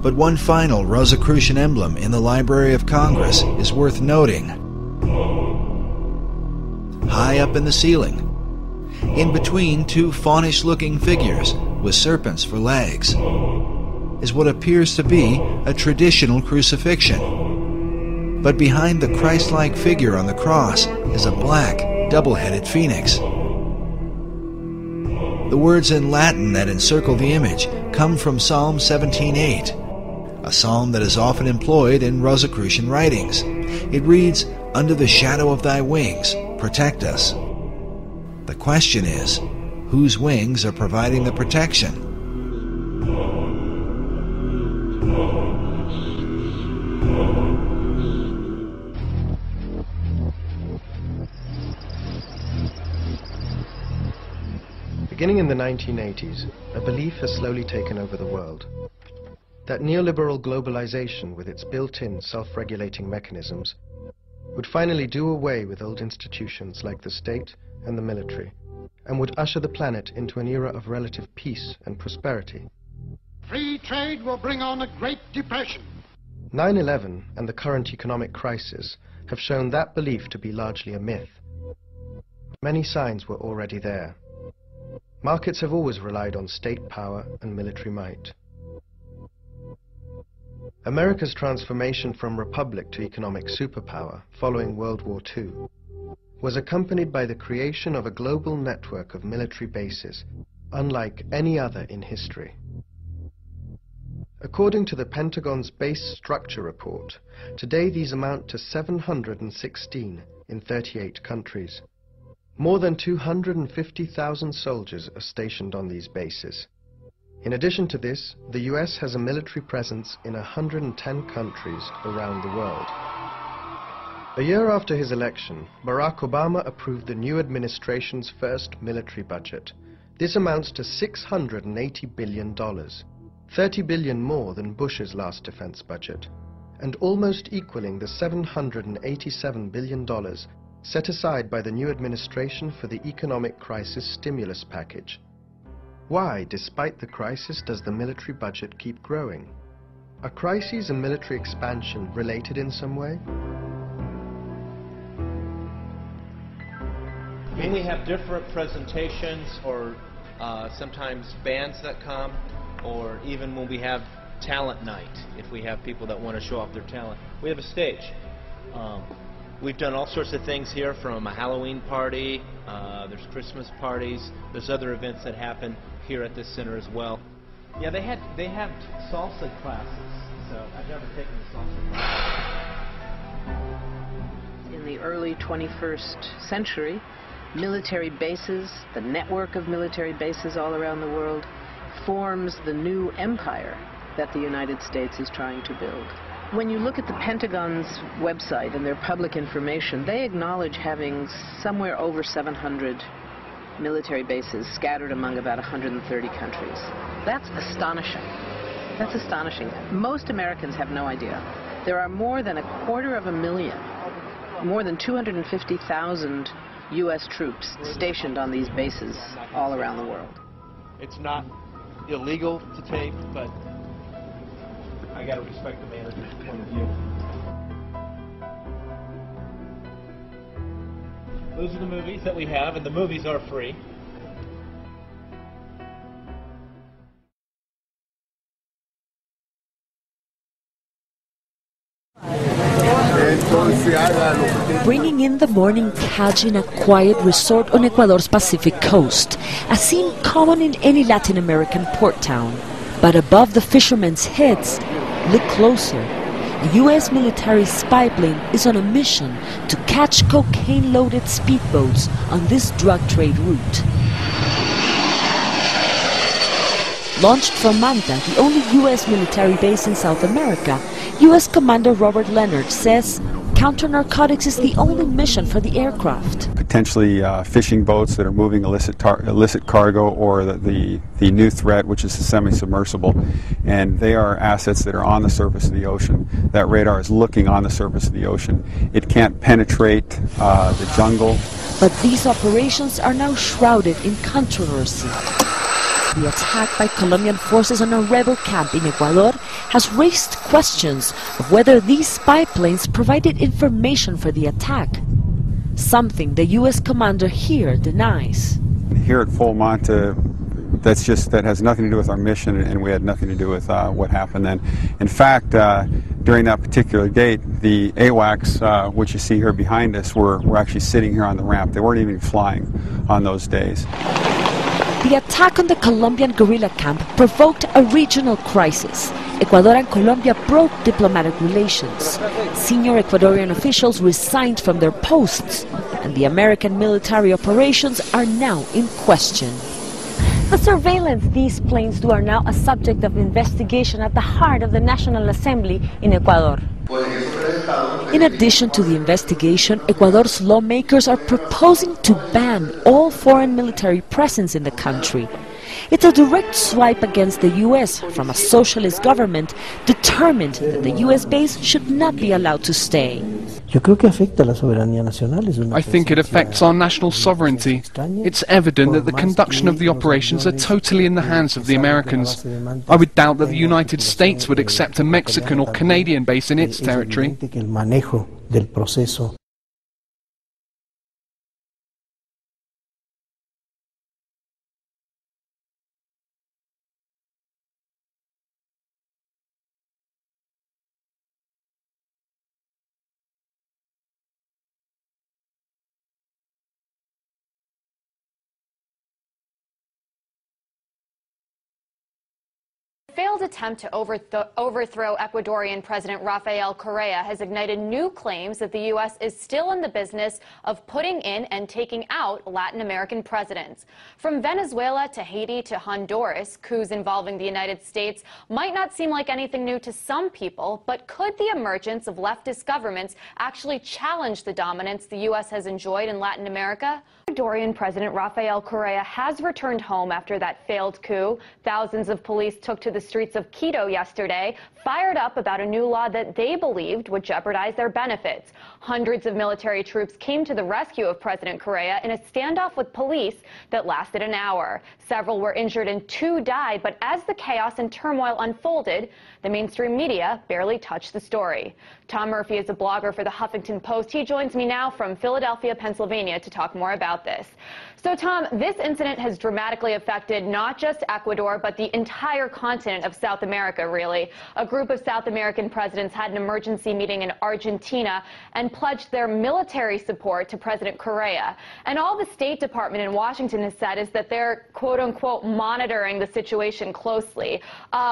but one final Rosicrucian emblem in the Library of Congress is worth noting. High up in the ceiling, in between two faunish-looking figures with serpents for legs, is what appears to be a traditional crucifixion. But behind the Christ-like figure on the cross is a black, double-headed phoenix. The words in Latin that encircle the image come from Psalm 17:8, a psalm that is often employed in Rosicrucian writings. It reads, "Under the shadow of thy wings, protect us." The question is, whose wings are providing the protection? Beginning in the 1980s, a belief has slowly taken over the world. That neoliberal globalization, with its built-in self-regulating mechanisms, would finally do away with old institutions like the state and the military, and would usher the planet into an era of relative peace and prosperity. Free trade will bring on a Great Depression. 9/11 and the current economic crisis have shown that belief to be largely a myth. Many signs were already there. Markets have always relied on state power and military might. America's transformation from republic to economic superpower following World War II was accompanied by the creation of a global network of military bases, unlike any other in history. According to the Pentagon's Base Structure Report, today these amount to 716 in 38 countries. More than 250,000 soldiers are stationed on these bases. In addition to this, the US has a military presence in 110 countries around the world. A year after his election, Barack Obama approved the new administration's first military budget. This amounts to $680 billion, $30 billion more than Bush's last defense budget, and almost equaling the $787 billion set aside by the new administration for the economic crisis stimulus package. Why, despite the crisis, does the military budget keep growing? Are crises and military expansion related in some way? When we have different presentations, or sometimes bands that come, or even when we have talent night, if we have people that want to show off their talent, we have a stage. We've done all sorts of things here, from a Halloween party, there's Christmas parties, there's other events that happen here at this center as well. Yeah, they have salsa classes, so I've never taken a salsa class. In the early 21st century, military bases, the network of military bases all around the world, forms the new empire that the United States is trying to build. When you look at the Pentagon's website and their public information, they acknowledge having somewhere over 700 military bases scattered among about 130 countries. That's astonishing. That's astonishing. Most Americans have no idea. There are more than 250,000, more than 250,000 U.S. troops stationed on these bases all around the world. It's not illegal to tape, but I got to respect the manager's point of view. Those are the movies that we have, and the movies are free. Bringing in the morning couch in a quiet resort on Ecuador's Pacific coast, a scene common in any Latin American port town. But above the fishermen's heads, look closer. A U.S. military spy plane is on a mission to catch cocaine-loaded speedboats on this drug trade route. Launched from Manta, the only U.S. military base in South America, U.S. Commander Robert Leonard says counter-narcotics is the only mission for the aircraft. Potentially fishing boats that are moving illicit cargo, or the new threat, which is the semi-submersible. And they are assets that are on the surface of the ocean. That radar is looking on the surface of the ocean. It can't penetrate the jungle. But these operations are now shrouded in controversy. the attack by Colombian forces on a rebel camp in Ecuador has raised questions of whether these spy planes provided information for the attack, something the U.S. commander here denies. Here at Full Monte, that has nothing to do with our mission, and we had nothing to do with what happened then. In fact, during that particular date, the AWACS, which you see here behind us, were actually sitting here on the ramp. They weren't even flying on those days. The attack on the Colombian guerrilla camp provoked a regional crisis. Ecuador and Colombia broke diplomatic relations. Senior Ecuadorian officials resigned from their posts, and the American military operations are now in question. The surveillance these planes do are now a subject of investigation at the heart of the National Assembly in Ecuador. In addition to the investigation, Ecuador's lawmakers are proposing to ban all foreign military presence in the country. It's a direct swipe against the U.S. from a socialist government determined that the U.S. base should not be allowed to stay. I think it affects our national sovereignty. It's evident that the conduction of the operations are totally in the hands of the Americans. I would doubt that the United States would accept a Mexican or Canadian base in its territory. Failed attempt to overthrow Ecuadorian President Rafael Correa has ignited new claims that the U.S. is still in the business of putting in and taking out Latin American presidents. From Venezuela to Haiti to Honduras, coups involving the United States might not seem like anything new to some people, but could the emergence of leftist governments actually challenge the dominance the U.S. has enjoyed in Latin America? Ecuadorian President Rafael Correa has returned home after that failed coup. Thousands of police took to the streets of Quito yesterday, fired up about a new law that they believed would jeopardize their benefits. Hundreds of military troops came to the rescue of President Correa in a standoff with police that lasted an hour. Several were injured and 2 died, but as the chaos and turmoil unfolded, the mainstream media barely touched the story. Tom Murphy is a blogger for the Huffington Post. He joins me now from Philadelphia, Pennsylvania to talk more about this. So, Tom, this incident has dramatically affected not just Ecuador, but the entire continent of South America, really. A group of South American presidents had an emergency meeting in Argentina and pledged their military support to President Correa. And all the State Department in Washington has said is that they're, quote-unquote, monitoring the situation closely.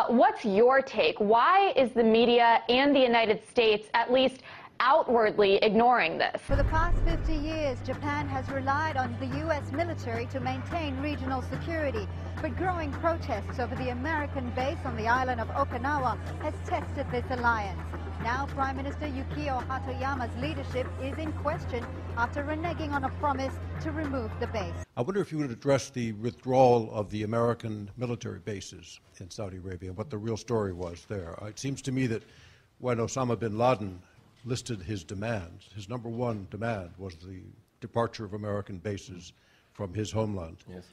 What's your take? Why is the media and the United States at least outwardly ignoring this? For the past 50 years, Japan has relied on the U.S. military to maintain regional security. But growing protests over the American base on the island of Okinawa has tested this alliance. Now Prime Minister Yukio Hatoyama's leadership is in question after reneging on a promise to remove the base. I wonder if you would address the withdrawal of the American military bases in Saudi Arabia, what the real story was there. It seems to me that when Osama bin Laden listed his demands, his number one demand was the departure of American bases from his homeland. Yes.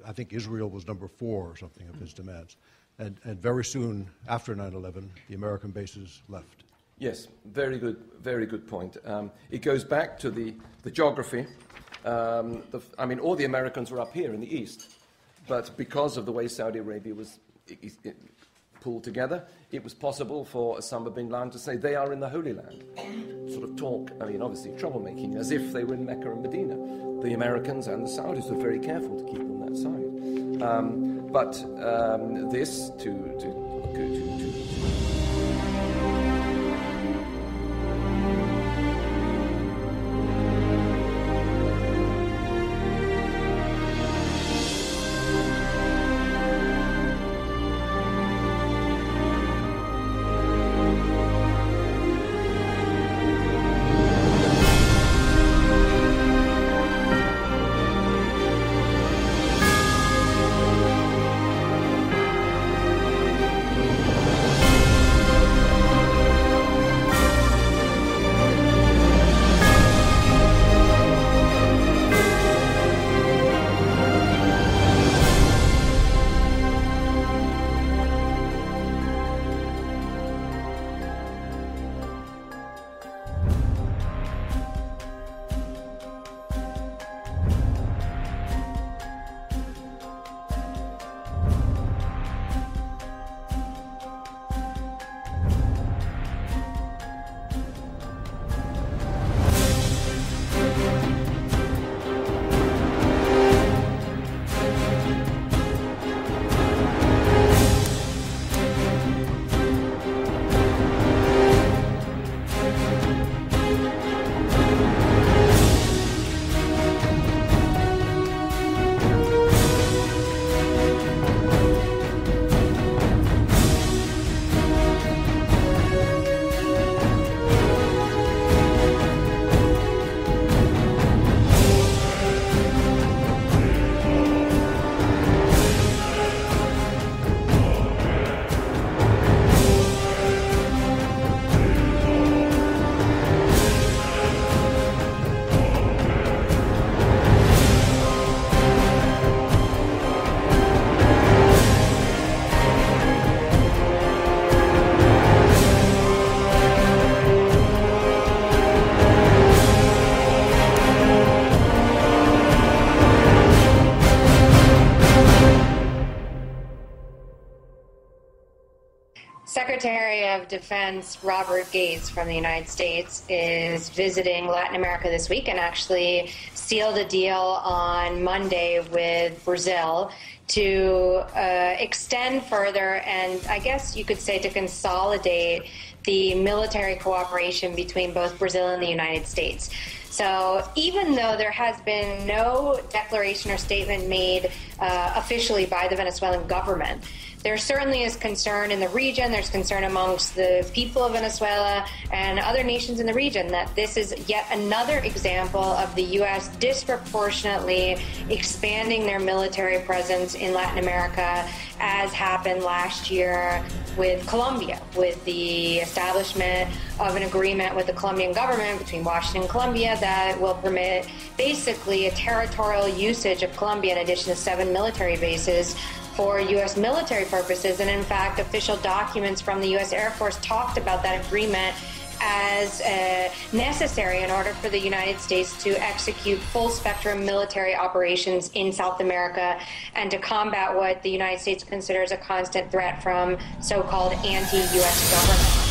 I think Israel was number 4 or something of his demands. And very soon after 9/11, the American bases left. Yes, very good point. It goes back to the geography. I mean, all the Americans were up here in the east, but because of the way Saudi Arabia was pulled together, it was possible for Osama bin Laden to say they are in the Holy Land. Sort of talk, I mean, obviously troublemaking, as if they were in Mecca and Medina. The Americans and the Saudis were very careful to keep on that side. But this to Secretary of Defense Robert Gates from the United States is visiting Latin America this week and actually sealed a deal on Monday with Brazil to extend further and I guess you could say to consolidate the military cooperation between both Brazil and the United States. So even though there has been no declaration or statement made officially by the Venezuelan government, there certainly is concern in the region, there's concern amongst the people of Venezuela and other nations in the region that this is yet another example of the U.S. disproportionately expanding their military presence in Latin America, as happened last year with Colombia, with the establishment of an agreement with the Colombian government between Washington and Colombia that will permit basically a territorial usage of Colombia in addition to 7 military bases for U.S. military purposes, and in fact, official documents from the U.S. Air Force talked about that agreement as necessary in order for the United States to execute full-spectrum military operations in South America and to combat what the United States considers a constant threat from so-called anti-U.S. government.